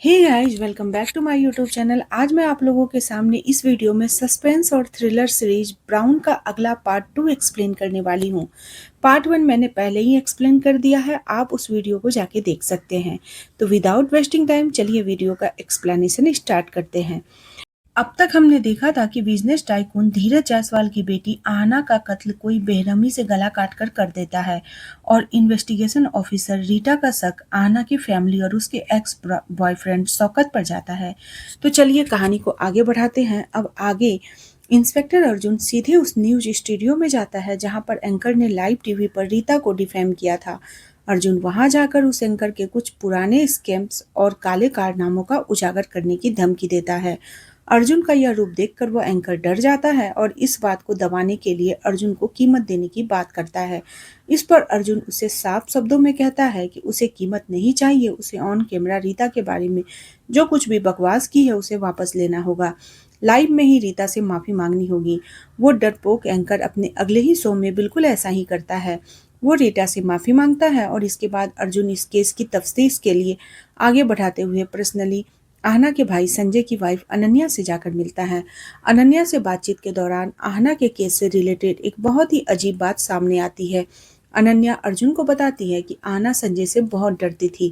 Hey guys, welcome back to my YouTube channel. आज मैं आप लोगों के सामने इस वीडियो में सस्पेंस और थ्रिलर सीरीज ब्राउन का अगला पार्ट 2 एक्सप्लेन करने वाली हूँ। पार्ट 1 मैंने पहले ही एक्सप्लेन कर दिया है, आप उस वीडियो को जाके देख सकते हैं। तो विदाउट वेस्टिंग टाइम चलिए वीडियो का एक्सप्लेनेशन स्टार्ट करते हैं। अब तक हमने देखा था कि बिजनेस टाइकून धीरज जायसवाल की बेटी आहना का कत्ल कोई बेरहमी से गला काटकर कर देता है और इन्वेस्टिगेशन ऑफिसर रीटा का शक आहना की फैमिली और उसके एक्स बॉयफ्रेंड शौकत पर जाता है। तो चलिए कहानी को आगे बढ़ाते हैं। अब आगे इंस्पेक्टर अर्जुन सीधे उस न्यूज स्टूडियो में जाता है जहां पर एंकर ने लाइव टीवी पर रीता को डिफेम किया था। अर्जुन वहां जाकर उस एंकर के कुछ पुराने स्कैम्स और काले कारनामों का उजागर करने की धमकी देता है। अर्जुन का यह रूप देखकर वह एंकर डर जाता है और इस बात को दबाने के लिए अर्जुन को कीमत देने की बात करता है। इस पर अर्जुन उसे साफ शब्दों में कहता है कि उसे कीमत नहीं चाहिए, उसे ऑन कैमरा रीता के बारे में जो कुछ भी बकवास की है उसे वापस लेना होगा। लाइव में ही रीता से माफी मांगनी होगी। वो डरपोक एंकर अपने अगले ही शो में बिल्कुल ऐसा ही करता है। वो रीटा से माफी मांगता है और इसके बाद अर्जुन इस केस की तफ्तीश के लिए आगे बढ़ाते हुए पर्सनली आहना के भाई संजय की वाइफ अनन्या से जाकर मिलता है। अनन्या से बातचीत के दौरान आहना के केस से रिलेटेड एक बहुत ही अजीब बात सामने आती है। अनन्या अर्जुन को बताती है कि आहना संजय से बहुत डरती थी।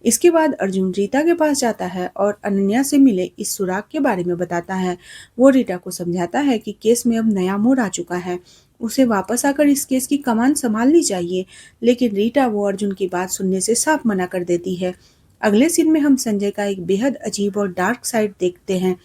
इसके बाद अर्जुन रीता के पास जाता है और अनन्या से मिले इस सुराग के बारे में बताता है। वो रीटा को समझाता है कि केस में अब नया मोड़ आ चुका है, उसे वापस आकर इस केस की कमान संभालनी चाहिए, लेकिन रीटा वो अर्जुन की बात सुनने से साफ मना कर देती है। अगले सीन में हम संजय का एक बेहद अजीब और डार्क साइड देखते हैं।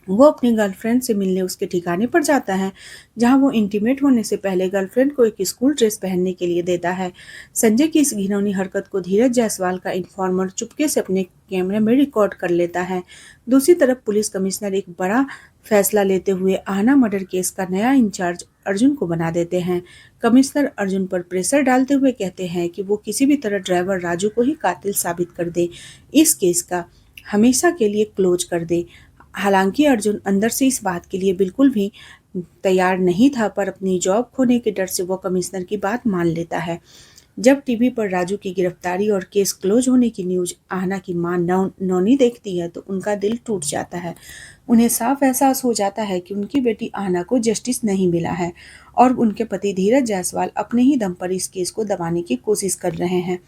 वो अपनी गर्लफ्रेंड से मिलने उसके ठिकाने पर जाता है, जहां वो इंटीमेट होने से पहले गर्लफ्रेंड को एक स्कूल ड्रेस पहनने के लिए देता है। संजय की इस घिनौनी हरकत को धीरज जायसवाल का इन्फॉर्मर चुपके से अपने कैमरे में रिकॉर्ड कर लेता है। दूसरी तरफ पुलिस कमिश्नर एक बड़ा फैसला लेते हुए आहना मर्डर केस का नया इंचार्ज अर्जुन को बना देते हैं। कमिश्नर अर्जुन पर प्रेशर डालते हुए कहते हैं कि वो किसी भी तरह ड्राइवर राजू को ही कातिल साबित कर दे, इस केस का हमेशा के लिए क्लोज कर दे। हालांकि अर्जुन अंदर से इस बात के लिए बिल्कुल भी तैयार नहीं था, पर अपनी जॉब खोने के डर से वो कमिश्नर की बात मान लेता है। जब टीवी पर राजू की गिरफ्तारी और केस क्लोज होने की न्यूज आहना की मां नौनी देखती है तो उनका दिल टूट जाता है। उन्हें साफ एहसास हो जाता है कि उनकी बेटी आहना को जस्टिस नहीं मिला है और उनके पति धीरज जायसवाल अपने ही दम पर इस केस को दबाने की कोशिश कर रहे हैं।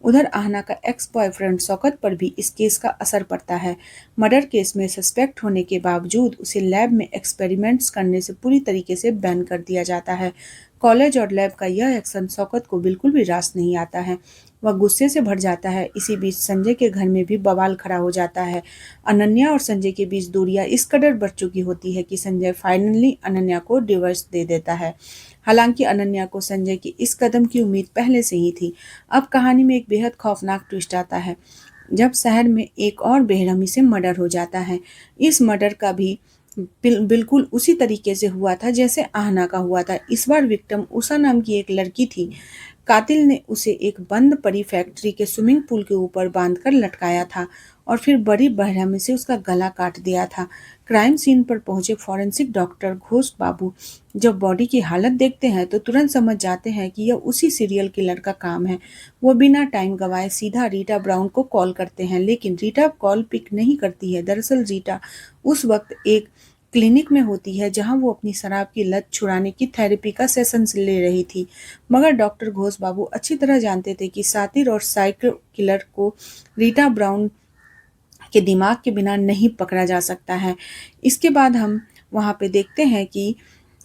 उधर आहना का एक्स बॉयफ्रेंड शौकत पर भी इस केस का असर पड़ता है। मर्डर केस में सस्पेक्ट होने के बावजूद उसे लैब में एक्सपेरिमेंट्स करने से पूरी तरीके से बैन कर दिया जाता है। कॉलेज और लैब का यह एक्शन शौकत को बिल्कुल भी रास नहीं आता है। वह गुस्से से भर जाता है। इसी बीच संजय के घर में भी बवाल खड़ा हो जाता है। अनन्या और संजय के बीच दूरियां इस कदर बढ़ चुकी होती है कि संजय फाइनली अनन्या को डिवोर्स दे देता है। हालांकि अनन्या को संजय की इस कदम की उम्मीद पहले से ही थी। अब कहानी में एक बेहद खौफनाक ट्विस्ट आता है जब शहर में एक और बेरहमी से मर्डर हो जाता है। इस मर्डर का भी बिल्कुल उसी तरीके से हुआ था जैसे आहना का हुआ था। इस बार विक्टिम उषा नाम की एक लड़की थी। कातिल ने उसे एक बंद पड़ी फैक्ट्री के स्विमिंग पूल के ऊपर बांधकर लटकाया था और फिर बड़ी बेरहमी से उसका गला काट दिया था। क्राइम सीन पर पहुंचे फॉरेंसिक डॉक्टर घोष बाबू जब बॉडी की हालत देखते हैं तो तुरंत समझ जाते हैं कि यह उसी सीरियल किलर का काम है। वो बिना टाइम गवाए सीधा रीटा ब्राउन को कॉल करते हैं, लेकिन रीटा कॉल पिक नहीं करती है। दरअसल रीटा उस वक्त एक क्लिनिक में होती है जहां वो अपनी शराब की लत छुड़ाने की थेरेपी का सेशन ले रही थी। मगर डॉक्टर घोष बाबू अच्छी तरह जानते थे कि सातिर और साइकिल किलर को रीटा ब्राउन के दिमाग के बिना नहीं पकड़ा जा सकता है। इसके बाद हम वहां पे देखते हैं कि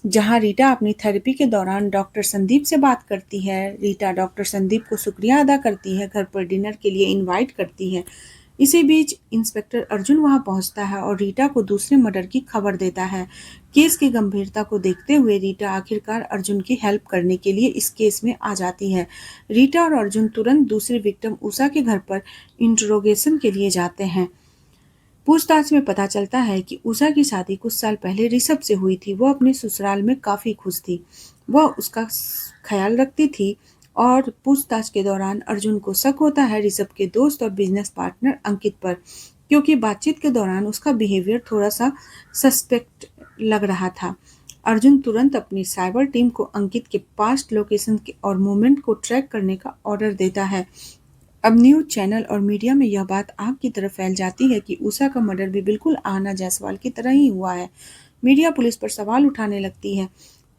जहां रीटा अपनी थेरेपी के दौरान डॉक्टर संदीप से बात करती है। रीटा डॉक्टर संदीप को शुक्रिया अदा करती है, घर पर डिनर के लिए इनवाइट करती है। इसी बीच इंस्पेक्टर अर्जुन वहां पहुंचता है और रीटा को दूसरे मर्डर की खबर देता है। केस की गंभीरता को देखते हुए रीटा आखिरकार अर्जुन की हेल्प करने के लिए इस केस में आ जाती है। रीटा और अर्जुन तुरंत दूसरी विक्टिम उषा के घर पर इंट्रोगेशन के लिए जाते हैं। पूछताछ में पता चलता है कि उषा की शादी कुछ साल पहले ऋषभ से हुई थी। वो अपने ससुराल में काफी खुश थी। वह उसका ख्याल रखती थी और पूछताछ के दौरान अर्जुन को शक होता है ऋषभ के दोस्त और बिजनेस पार्टनर अंकित पर, क्योंकि बातचीत के दौरान उसका बिहेवियर थोड़ा सा सस्पेक्ट लग रहा था। अर्जुन तुरंत अपनी साइबर टीम को अंकित के पास्ट लोकेशन और मूवमेंट को ट्रैक करने का ऑर्डर देता है। अब न्यूज़ चैनल और मीडिया में यह बात आग की तरह फैल जाती है कि उषा का मर्डर भी बिल्कुल आहना जायसवाल की तरह ही हुआ है। मीडिया पुलिस पर सवाल उठाने लगती है।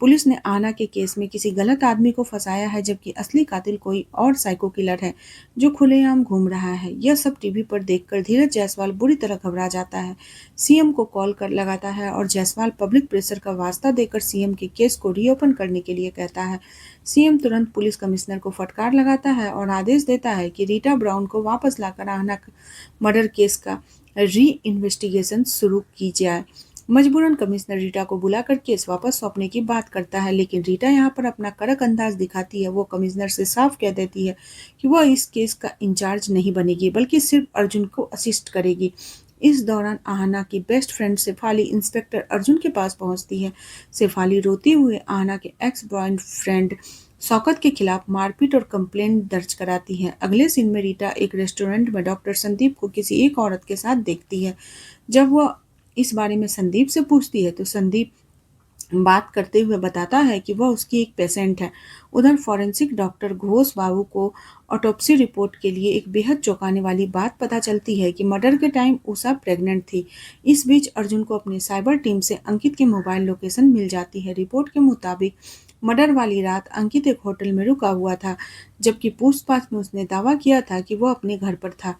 पुलिस ने आहना के केस में किसी गलत आदमी को फंसाया है, जबकि असली कातिल कोई और साइको किलर है जो खुलेआम घूम रहा है। यह सब टीवी पर देखकर धीरज जायसवाल बुरी तरह घबरा जाता है। सीएम को कॉल कर लगाता है और जायसवाल पब्लिक प्रेशर का वास्ता देकर सीएम के केस को रीओपन करने के लिए कहता है। सीएम तुरंत पुलिस कमिश्नर को फटकार लगाता है और आदेश देता है कि रीटा ब्राउन को वापस लाकर आहना मर्डर केस का री इन्वेस्टिगेशन शुरू की जाए। मजबूरन कमिश्नर रीटा को बुलाकर केस वापस सौंपने की बात करता है, लेकिन रीटा यहाँ पर अपना कड़क अंदाज दिखाती है। वो कमिश्नर से साफ कह देती है कि वह इस केस का इंचार्ज नहीं बनेगी, बल्कि सिर्फ अर्जुन को असिस्ट करेगी। इस दौरान आहना की best friend Shefali inspector Arjun के पास पहुंचती है। शेफाली रोते हुए आहना के एक्स बॉयफ्रेंड शौकत के खिलाफ मारपीट और कंप्लेंट दर्ज कराती है। अगले सीन में रीटा एक रेस्टोरेंट में डॉक्टर संदीप को किसी एक औरत के साथ देखती है। जब वह इस बारे में संदीप से पूछती है तो संदीप बात करते हुए बताता है कि वह उसकी एक पेशेंट है। उधर फॉरेंसिक डॉक्टर घोष बाबू को ऑटोप्सी रिपोर्ट के लिए एक बेहद चौंकाने वाली बात पता चलती है कि मर्डर के टाइम उषा प्रेग्नेंट थी। इस बीच अर्जुन को अपनी साइबर टीम से अंकित की मोबाइल लोकेशन मिल जाती है। रिपोर्ट के मुताबिक मर्डर वाली रात अंकित एक होटल में रुका हुआ था, जबकि पूछताछ में उसने दावा किया था कि वह अपने घर पर था।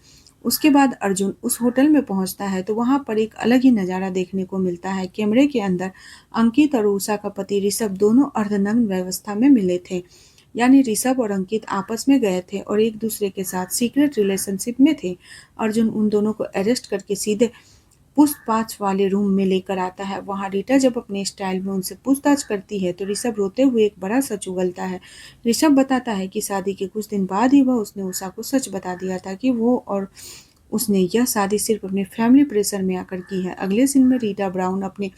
उसके बाद अर्जुन उस होटल में पहुंचता है तो वहां पर एक अलग ही नज़ारा देखने को मिलता है। कैमरे के अंदर अंकित और उषा का पति ऋषभ दोनों अर्धनग्न व्यवस्था में मिले थे। यानी ऋषभ और अंकित आपस में गए थे और एक दूसरे के साथ सीक्रेट रिलेशनशिप में थे। अर्जुन उन दोनों को अरेस्ट करके सीधे पूछताछ वाले रूम में लेकर आता है। वहां रीटा जब अपने स्टाइल में उनसे पूछताछ करती है तो ऋषभ रोते हुए एक बड़ा सच उगलता है। ऋषभ बताता है कि शादी के कुछ दिन बाद ही वह उसने उषा को सच बता दिया था कि वो और उसने यह शादी सिर्फ अपने फैमिली प्रेशर में आकर की है। अगले सीन में रीटा ब्राउन अपने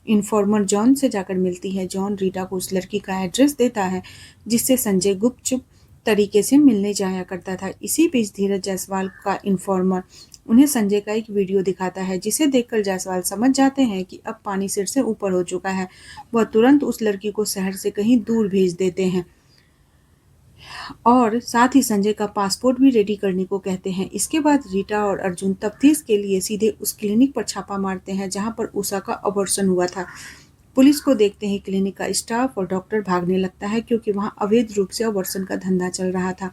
इन्फॉर्मर जॉन से जाकर मिलती है। जॉन रीटा को उस लड़की का एड्रेस देता है जिससे संजय गुपचुप तरीके से मिलने जाया करता था। इसी बीच धीरज जायसवाल का इन्फॉर्मर उन्हें संजय का एक वीडियो दिखाता है, जिसे देखकर जायसवाल समझ जाते हैं कि अब पानी सिर से ऊपर हो चुका है। वह तुरंत उस लड़की को शहर से कहीं दूर भेज देते हैं और साथ ही संजय का पासपोर्ट भी रेडी करने को कहते हैं। इसके बाद रीटा और अर्जुन तफ्तीश के लिए सीधे उस क्लिनिक पर छापा मारते हैं जहां पर उषा का अबॉर्शन हुआ था। पुलिस को देखते ही क्लिनिक का स्टाफ और डॉक्टर भागने लगता है, क्योंकि वहां अवैध रूप से अबॉर्शन का धंधा चल रहा था।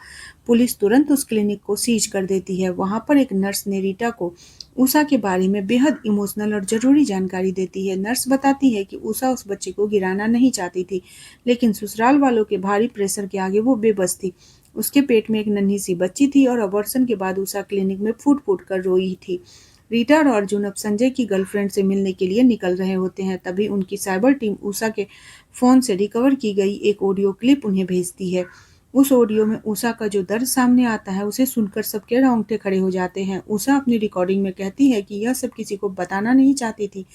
पुलिस तुरंत उस क्लिनिक को सीज कर देती है। वहां पर एक नर्स ने रीटा को उषा के बारे में बेहद इमोशनल और जरूरी जानकारी देती है। नर्स बताती है कि उषा उस बच्चे को गिराना नहीं चाहती थी, लेकिन ससुराल वालों के भारी प्रेशर के आगे वो बेबस थी। उसके पेट में एक नन्ही सी बच्ची थी और अबॉर्शन के बाद उषा क्लिनिक में फूट फूट कर रोई थी। रीटा और अर्जुन अब संजय की गर्लफ्रेंड से मिलने के लिए निकल रहे होते हैं। तभी उनकी साइबर टीम उषा के फोन से रिकवर की गई एक ऑडियो क्लिप उन्हें भेजती है। उस ऑडियो में उषा का जो दर्द सामने आता है, उसे सुनकर सबके रोंगटे खड़े हो जाते हैं। उषा अपनी रिकॉर्डिंग में कहती है कि यह सब किसी को बताना नहीं चाहती थी,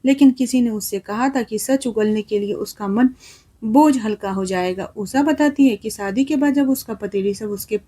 लेकिन किसी ने उससे कहा था कि सच उगलने के लिए उसका मन बोझ हल्का हो जाएगा। उषा बताती है कि शादी के बाद जब उसका पति ऋषभ उसके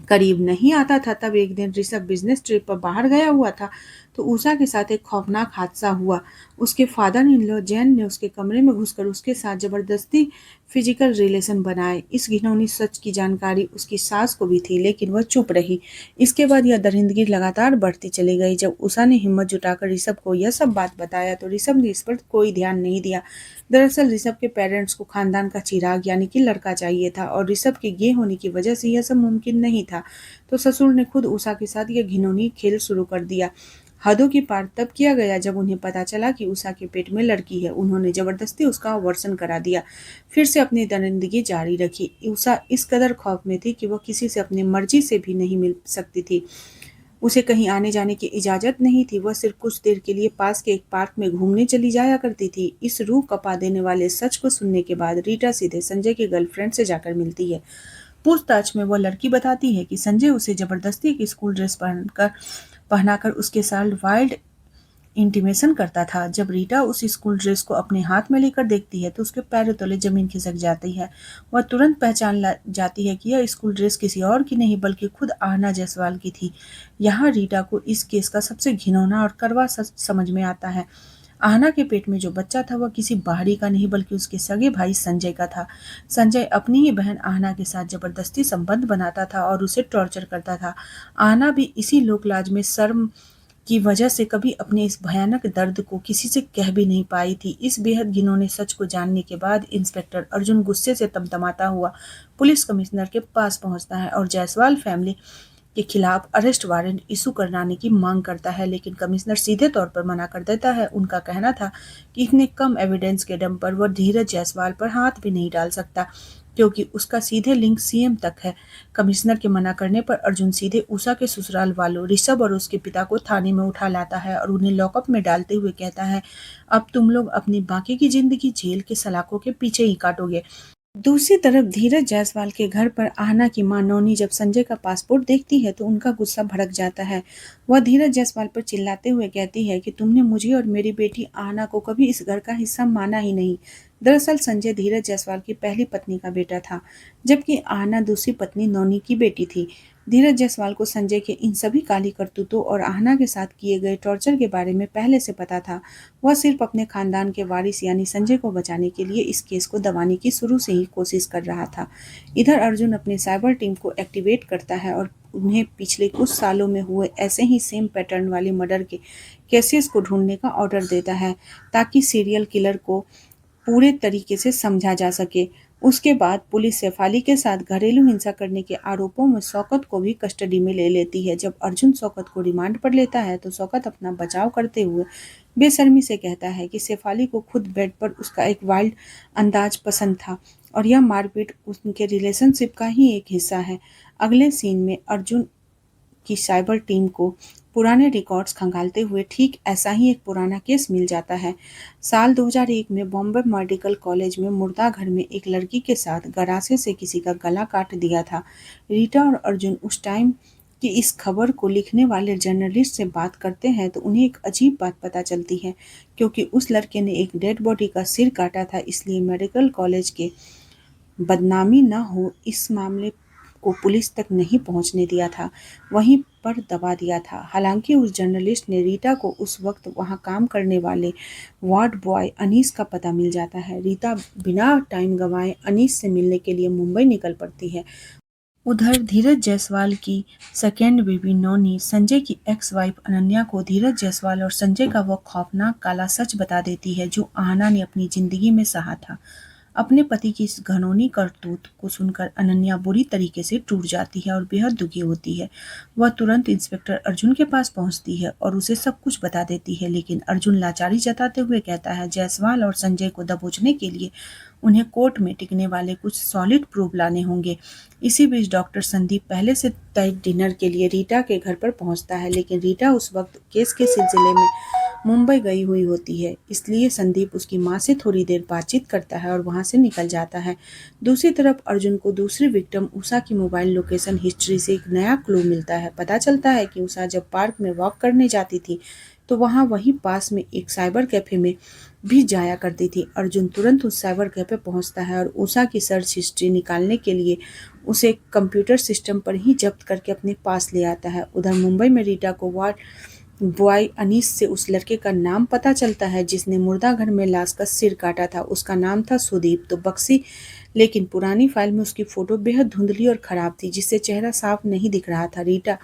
करीब नहीं आता था, तब एक दिन ऋषभ बिजनेस ट्रिप पर बाहर गया हुआ था तो उषा के साथ एक खौफनाक हादसा हुआ। उसके फादर इन लॉ जैन ने उसके कमरे में घुसकर उसके साथ जबरदस्ती फिजिकल रिलेशन बनाए। इस घिनौनी सच की जानकारी उसकी सास को भी थी, लेकिन वह चुप रही। इसके बाद यह दरिंदगी लगातार बढ़ती चली गई। जब उषा ने हिम्मत जुटाकर ऋषभ को यह सब बात बताया तो ऋषभ ने इस पर कोई ध्यान नहीं दिया। दरअसल ऋषभ के पेरेंट्स को खानदान का चिराग यानी कि लड़का चाहिए था और ऋषभ के गे होने की वजह से यह सब मुमकिन नहीं था। तो ससुर ने खुद उषा के साथ यह घिनौनी खेल शुरू कर दिया। हदों की पार तब किया गया जब उन्हें पता चला कि उषा के पेट में लड़की है। उन्होंने जबरदस्ती उसका अबॉर्शन करा दिया, फिर से अपनी दरिंदगी जारी रखी। उषा इस कदर खौफ में थी कि वह किसी से अपनी मर्जी से भी नहीं मिल सकती थी। उसे कहीं आने जाने की इजाजत नहीं थी। वह सिर्फ कुछ देर के लिए पास के एक पार्क में घूमने चली जाया करती थी। इस रूह कपा देने वाले सच को सुनने के बाद रीटा सीधे संजय के गर्लफ्रेंड से जाकर मिलती है। पूछताछ में वह लड़की बताती है कि संजय उसे जबरदस्ती एक स्कूल ड्रेस पहनाकर उसके साथ वाइल्ड इंटीमेशन करता था। जब रीटा उस स्कूल ड्रेस को अपने हाथ में लेकर देखती है तो उसके पैरों तले जमीन खिसक जाती है। वह तुरंत पहचान जाती है कि यह स्कूल ड्रेस किसी और की नहीं बल्कि खुद आहना जायसवाल की थी। यहाँ रीटा को इस केस का सबसे घिनौना और कड़वा सच समझ में आता है। आहना के पेट में जो बच्चा था वह किसी बाहरी का नहीं बल्कि उसके सगे भाई संजय का था। संजय अपनी ही बहन आहना के साथ जबरदस्ती संबंध बनाता था और उसे टॉर्चर करता था। आहना भी इसी लोकलाज में शर्म की वजह से कभी अपने इस भयानक दर्द को किसी से कह भी नहीं पाई थी। इस बेहद घिनौने सच को जानने के बाद इंस्पेक्टर अर्जुन गुस्से से तमतमाता हुआ पुलिस कमिश्नर के पास पहुंचता है और जायसवाल फैमिली के खिलाफ अरेस्ट वारंट इशू कराने की मांग करता है, लेकिन कमिश्नर सीधे तौर पर मना कर देता है। उनका कहना था कि इतने कम एविडेंस के दम पर वह धीरज जायसवाल पर हाथ भी नहीं डाल सकता क्योंकि उसका सीधे लिंक सीएम तक है। कमिश्नर के मना करने पर अर्जुन सीधे उषा के ससुराल वालों ऋषभ और उसके पिता को थाने में उठा लाता है और उन्हें लॉकअप में डालते हुए कहता है, अब तुम लोग अपनी बाकी की जिंदगी जेल के सलाखों के पीछे ही काटोगे। दूसरी तरफ धीरज जायसवाल के घर पर आहना की मां नौनी जब संजय का पासपोर्ट देखती है तो उनका गुस्सा भड़क जाता है। वह धीरज जायसवाल पर चिल्लाते हुए कहती है कि तुमने मुझे और मेरी बेटी आहना को कभी इस घर का हिस्सा माना ही नहीं। दरअसल संजय धीरज जायसवाल की पहली पत्नी का बेटा था, जबकि आहना दूसरी पत्नी नौनी की बेटी थी। धीरज जायसवाल को संजय के इन सभी काली करतूतों और आहना के साथ किए गए टॉर्चर के बारे में पहले से पता था। वह सिर्फ अपने खानदान के वारिस यानी संजय को बचाने के लिए इस केस को दबाने की शुरू से ही कोशिश कर रहा था। इधर अर्जुन अपने साइबर टीम को एक्टिवेट करता है और उन्हें पिछले कुछ सालों में हुए ऐसे ही सेम पैटर्न वाले मर्डर के केसेस को ढूंढने का ऑर्डर देता है ताकि सीरियल किलर को पूरे तरीके से समझा जा सके। उसके बाद पुलिस शेफाली के साथ घरेलू हिंसा करने के आरोपों में शौकत को भी कस्टडी में ले लेती है। जब अर्जुन शौकत को रिमांड पर लेता है तो शौकत अपना बचाव करते हुए बेशर्मी से कहता है कि शेफाली को खुद बेड पर उसका एक वाइल्ड अंदाज पसंद था और यह मारपीट उनके रिलेशनशिप का ही एक हिस्सा है। अगले सीन में अर्जुन की साइबर टीम को पुराने रिकॉर्ड्स खंगालते हुए ठीक ऐसा ही एक पुराना केस मिल जाता है। साल 2001 में बॉम्बे मेडिकल कॉलेज में मुर्दा घर में एक लड़की के साथ गरासे से किसी का गला काट दिया था। रीटा और अर्जुन उस टाइम की इस खबर को लिखने वाले जर्नलिस्ट से बात करते हैं तो उन्हें एक अजीब बात पता चलती है, क्योंकि उस लड़के ने एक डेड बॉडी का सिर काटा था, इसलिए मेडिकल कॉलेज के बदनामी न हो इस मामले को पुलिस तक नहीं पहुंचने दिया था, वहीं पर दबा दिया था। हालांकि उस जर्नलिस्ट ने रीटा को उस वक्त वहां काम करने वाले वार्ड बॉय अनीस का पता मिल जाता है। रीटा बिना टाइम गंवाए अनीस से मिलने के लिए मुंबई निकल पड़ती है। उधर धीरज जायसवाल की सेकेंड बेबी नौनी संजय की एक्स वाइफ अनन्या को धीरज जायसवाल और संजय का वो खौफनाक काला सच बता देती है जो आहना ने अपनी जिंदगी में सहा था। अपने पति की इस घिनौनी करतूत को सुनकर अनन्या बुरी तरीके से टूट जाती है और बेहद दुखी होती है। वह तुरंत इंस्पेक्टर अर्जुन के पास पहुंचती है और उसे सब कुछ बता देती है, लेकिन अर्जुन लाचारी जताते हुए कहता है जायसवाल और संजय को दबोचने के लिए उन्हें कोर्ट में टिकने वाले कुछ सॉलिड प्रूफ लाने होंगे। इसी बीच डॉक्टर संदीप पहले से तय डिनर के लिए रीटा के घर पर पहुंचता है, लेकिन रीटा उस वक्त केस के सिलसिले में मुंबई गई हुई होती है, इसलिए संदीप उसकी मां से थोड़ी देर बातचीत करता है और वहां से निकल जाता है। दूसरी तरफ अर्जुन को दूसरी विक्टिम उषा की मोबाइल लोकेशन हिस्ट्री से एक नया क्लू मिलता है। पता चलता है कि उषा जब पार्क में वॉक करने जाती थी तो वहां वहीं पास में एक साइबर कैफे में भी जाया करती थी। अर्जुन तुरंत उस साइबर कैफे पहुंचता है और उषा की सर्च हिस्ट्री निकालने के लिए उसे कंप्यूटर सिस्टम पर ही जब्त करके अपने पास ले आता है। उधर मुंबई में रीटा को वार्ड बॉय अनीस से उस लड़के का नाम पता चलता है जिसने मुर्दा घर में लाश का सिर काटा था। उसका नाम था सुदीप तो बक्सी, लेकिन पुरानी फाइल में उसकी फोटो बेहद धुंधली और खराब थी जिससे चेहरा साफ नहीं दिख रहा था। रीटा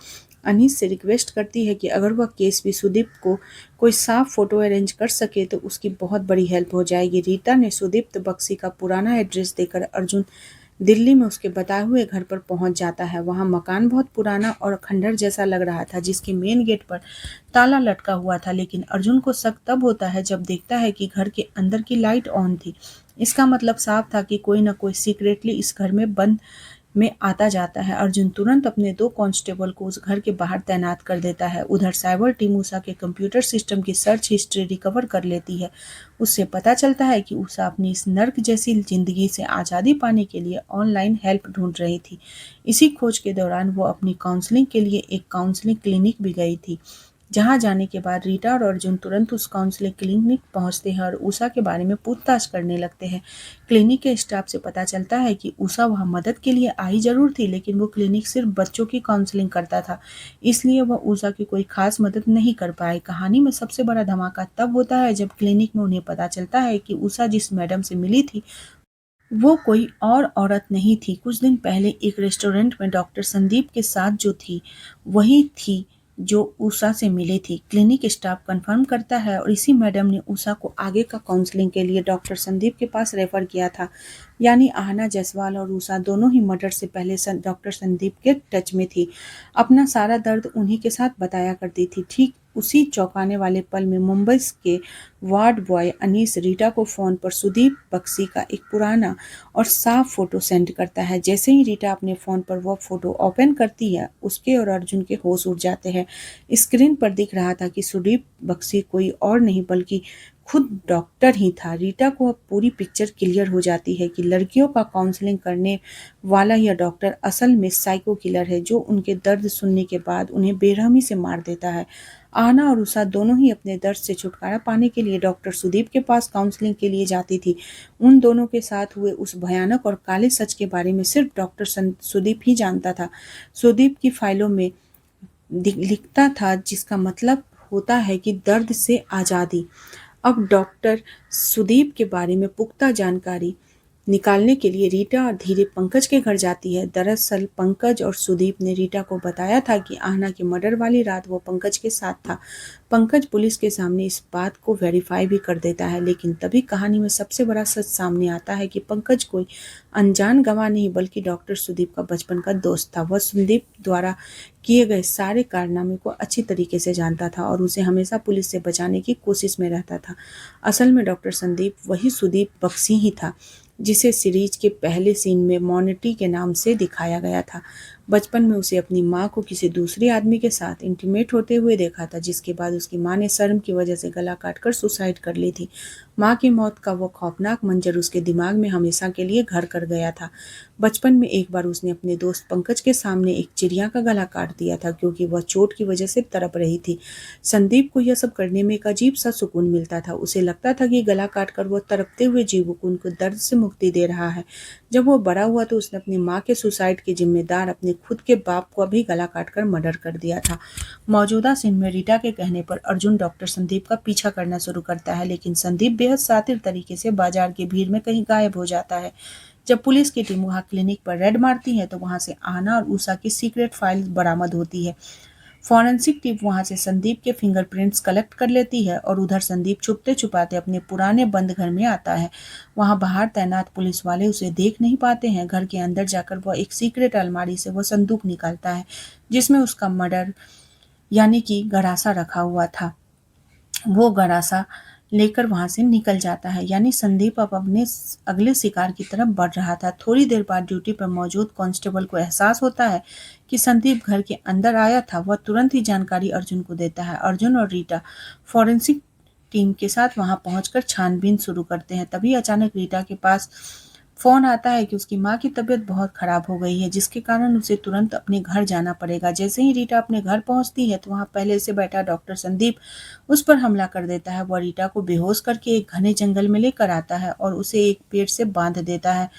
अनीस से रिक्वेस्ट करती है कि अगर वह केस भी सुदीप को कोई साफ फोटो अरेंज कर सके तो उसकी बहुत बड़ी हेल्प हो जाएगी। रीटा ने सुदीप बक्सी का पुराना एड्रेस देकर अर्जुन दिल्ली में उसके बताए हुए घर पर पहुंच जाता है। वहां मकान बहुत पुराना और खंडर जैसा लग रहा था जिसके मेन गेट पर ताला लटका हुआ था, लेकिन अर्जुन को शक तब होता है जब देखता है कि घर के अंदर की लाइट ऑन थी। इसका मतलब साफ था कि कोई न कोई सीक्रेटली इस घर में बंद में आता जाता है। अर्जुन तुरंत अपने 2 कांस्टेबल को उस घर के बाहर तैनात कर देता है। उधर साइबर टीम उषा के कंप्यूटर सिस्टम की सर्च हिस्ट्री रिकवर कर लेती है। उससे पता चलता है कि उषा अपनी इस नर्क जैसी जिंदगी से आज़ादी पाने के लिए ऑनलाइन हेल्प ढूंढ रही थी। इसी खोज के दौरान वो अपनी काउंसलिंग के लिए एक काउंसलिंग क्लिनिक भी गई थी। जहां जाने के बाद रीटा और अर्जुन तुरंत उस काउंसलिंग क्लिनिक पहुंचते हैं और उषा के बारे में पूछताछ करने लगते हैं। क्लिनिक के स्टाफ से पता चलता है कि उषा वहां मदद के लिए आई जरूर थी, लेकिन वो क्लिनिक सिर्फ बच्चों की काउंसलिंग करता था, इसलिए वह उषा की कोई खास मदद नहीं कर पाए। कहानी में सबसे बड़ा धमाका तब होता है जब क्लिनिक में उन्हें पता चलता है कि उषा जिस मैडम से मिली थी वो कोई और औरत नहीं थी। कुछ दिन पहले एक रेस्टोरेंट में डॉक्टर संदीप के साथ जो थी वही थी जो उषा से मिली थी। क्लिनिक स्टाफ कंफर्म करता है और इसी मैडम ने उषा को आगे का काउंसलिंग के लिए डॉक्टर संदीप के पास रेफर किया था। यानी आहना जायसवाल और उषा दोनों ही मर्डर से पहले डॉक्टर संदीप के टच में थी। अपना सारा दर्द उन्हीं के साथ बताया करती थी। ठीक उसी चौंकाने वाले पल में मुंबई के वार्ड बॉय अनीस रीटा को फोन पर सुदीप बख्शी का एक पुराना और साफ फोटो सेंड करता है। जैसे ही रीटा अपने फोन पर वह फोटो ओपन करती है, उसके और अर्जुन के होश उड़ जाते हैं। स्क्रीन पर दिख रहा था कि सुदीप बख्शी कोई और नहीं बल्कि खुद डॉक्टर ही था। रीटा को अब पूरी पिक्चर क्लियर हो जाती है कि लड़कियों का काउंसलिंग करने वाला यह डॉक्टर असल में साइको किलर है, जो उनके दर्द सुनने के बाद उन्हें बेरहमी से मार देता है। आहना और उषा दोनों ही अपने दर्द से छुटकारा पाने के लिए डॉक्टर सुदीप के पास काउंसलिंग के लिए जाती थी। उन दोनों के साथ हुए उस भयानक और काले सच के बारे में सिर्फ डॉक्टर सुदीप ही जानता था। सुदीप की फाइलों में लिखता था, जिसका मतलब होता है कि दर्द से आज़ादी। अब डॉक्टर सुदीप के बारे में पुख्ता जानकारी निकालने के लिए रीटा और धीरे पंकज के घर जाती है। दरअसल पंकज और सुदीप ने रीटा को बताया था कि आहना के मर्डर वाली रात वो पंकज के साथ था। पंकज पुलिस के सामने इस बात को वेरीफाई भी कर देता है, लेकिन तभी कहानी में सबसे बड़ा सच सामने आता है कि पंकज कोई अनजान गवाह नहीं बल्कि डॉक्टर सुदीप का बचपन का दोस्त था। वह सुदीप द्वारा किए गए सारे कारनामे को अच्छी तरीके से जानता था और उसे हमेशा पुलिस से बचाने की कोशिश में रहता था। असल में डॉक्टर संदीप वही सुदीप बख्शी ही था जिसे सीरीज के पहले सीन में मोनिटी के नाम से दिखाया गया था। बचपन में उसे अपनी माँ को किसी दूसरे आदमी के साथ इंटीमेट होते हुए देखा था, जिसके बाद उसकी माँ ने शर्म की वजह से गला काटकर सुसाइड कर ली थी। माँ की मौत का वो खौफनाक मंजर उसके दिमाग में हमेशा के लिए घर कर गया था। बचपन में एक बार उसने अपने दोस्त पंकज के सामने एक चिड़िया का गला काट दिया था, क्योंकि वह चोट की वजह से तड़प रही थी। संदीप को यह सब करने में एक अजीब सा सुकून मिलता था। उसे लगता था कि गला काटकर वह तड़पते हुए जीवों को उनको दर्द से मुक्ति दे रहा है। जब वो बड़ा हुआ तो उसने अपनी माँ के सुसाइड के जिम्मेदार अपने खुद के बाप को भी गला काटकर मर्डर कर दिया था। मौजूदा सीन में रीटा के कहने पर अर्जुन डॉक्टर संदीप का पीछा करना शुरू करता है, लेकिन संदीप बेहद शातिर तरीके से बाजार की भीड़ में कहीं गायब हो जाता है। जब पुलिस की टीम वहां क्लिनिक पर रेड मारती है तो वहां से आहना और उषा की सीक्रेट फाइल बरामद होती है। फॉरेंसिक टीम वहां से संदीप के फिंगरप्रिंट्स कलेक्ट कर लेती है और उधर संदीप छुपते छुपाते अपने पुराने बंद घर में आता है। वहां बाहर तैनात पुलिस वाले उसे देख नहीं पाते हैं। घर के अंदर जाकर वह एक सीक्रेट अलमारी से वह संदूक निकालता है जिसमें उसका मर्डर यानी कि गरासा रखा हुआ था। वो गरासा लेकर वहां से निकल जाता है। यानी संदीप अब अपने अगले शिकार की तरफ बढ़ रहा था। थोड़ी देर बाद ड्यूटी पर मौजूद कांस्टेबल को एहसास होता है कि संदीप घर के अंदर आया था। वह तुरंत ही जानकारी अर्जुन को देता है। अर्जुन और रीटा फॉरेंसिक टीम के साथ वहां पहुंचकर छानबीन शुरू करते हैं। तभी अचानक रीटा के पास फोन आता है कि उसकी माँ की तबीयत बहुत खराब हो गई है, जिसके कारण उसे तुरंत अपने घर जाना पड़ेगा। जैसे ही रीटा अपने घर पहुंचती है तो वहां पहले से बैठा डॉक्टर संदीप उस पर हमला कर देता है। वह रीटा को बेहोश करके एक घने जंगल में लेकर आता है और उसे एक पेड़ से बांध देता है।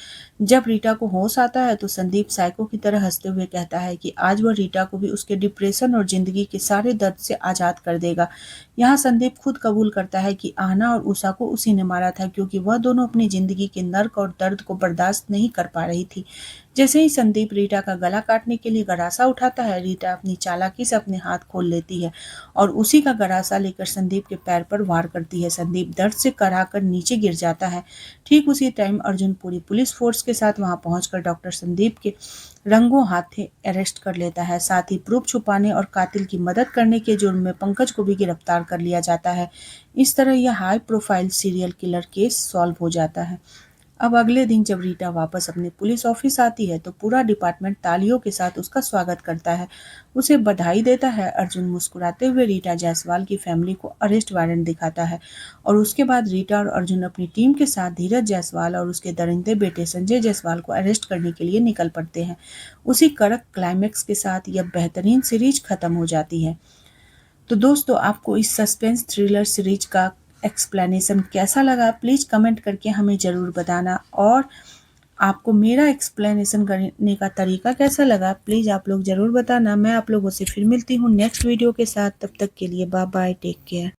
जब रीटा को होश आता है तो संदीप साइको की तरह हंसते हुए कहता है कि आज वह रीटा को भी उसके डिप्रेशन और जिंदगी के सारे दर्द से आजाद कर देगा। यहाँ संदीप खुद कबूल करता है कि आहना और उषा को उसी ने मारा था, क्योंकि वह दोनों अपनी जिंदगी के नर्क और दर्द को बर्दाश्त नहीं कर पा रही थी। जैसे ही संदीप रीटा का गला काटने के लिए गरासा उठाता है, रीटा अपनी चालाकी से अपने हाथ खोल लेती है और उसी का गरासा लेकर संदीप के पैर पर वार करती है। संदीप दर्द से कराकर नीचे गिर जाता है। ठीक उसी टाइम अर्जुन पूरी पुलिस फोर्स के साथ वहां पहुंचकर डॉक्टर संदीप के रंगों हाथे अरेस्ट कर लेता है। साथ ही प्रूफ छुपाने और कातिल की मदद करने के जुर्म में पंकज को भी गिरफ्तार कर लिया जाता है। इस तरह यह high profile serial killer case solve हो जाता है। अब अगले दिन जब रीटा वापस अपने पुलिस ऑफिस आती है तो पूरा डिपार्टमेंट तालियों के साथ उसका स्वागत करता है, उसे बधाई देता है। अर्जुन मुस्कुराते हुए रीटा जायसवाल की फैमिली को अरेस्ट वारंट दिखाता है और उसके बाद रीटा और अर्जुन अपनी टीम के साथ धीरज जायसवाल और उसके दरिंदे बेटे संजय जायसवाल को अरेस्ट करने के लिए निकल पड़ते हैं। उसी कड़क क्लाइमेक्स के साथ यह बेहतरीन सीरीज खत्म हो जाती है। तो दोस्तों आपको इस सस्पेंस थ्रिलर सीरीज का एक्सप्लेनेशन कैसा लगा प्लीज़ कमेंट करके हमें ज़रूर बताना, और आपको मेरा एक्सप्लेनेशन करने का तरीका कैसा लगा प्लीज़ आप लोग ज़रूर बताना। मैं आप लोगों से फिर मिलती हूँ नेक्स्ट वीडियो के साथ, तब तक के लिए बाय बाय, टेक केयर।